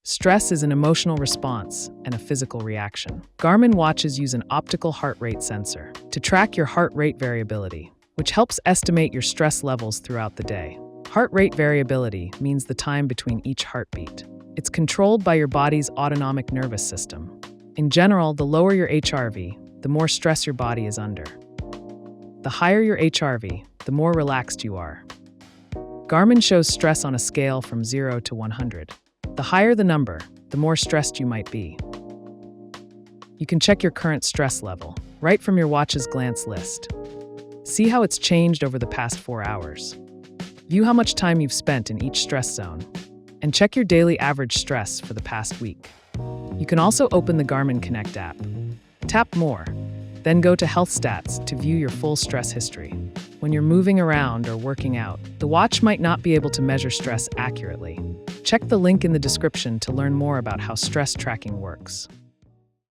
Stress is an emotional response and a physical reaction. Garmin watches use an optical heart rate sensor to track your heart rate variability, which helps estimate your stress levels throughout the day. Heart rate variability means the time between each heartbeat. It's controlled by your body's autonomic nervous system. In general, the lower your HRV, the more stress your body is under. The higher your HRV, the more relaxed you are. Garmin shows stress on a scale from 0 to 100. The higher the number, the more stressed you might be. You can check your current stress level right from your watch's glance list. See how it's changed over the past 4 hours. View how much time you've spent in each stress zone, and check your daily average stress for the past week. You can also open the Garmin Connect app. Tap More, then go to Health Stats to view your full stress history. When you're moving around or working out, the watch might not be able to measure stress accurately. Check the link in the description to learn more about how stress tracking works.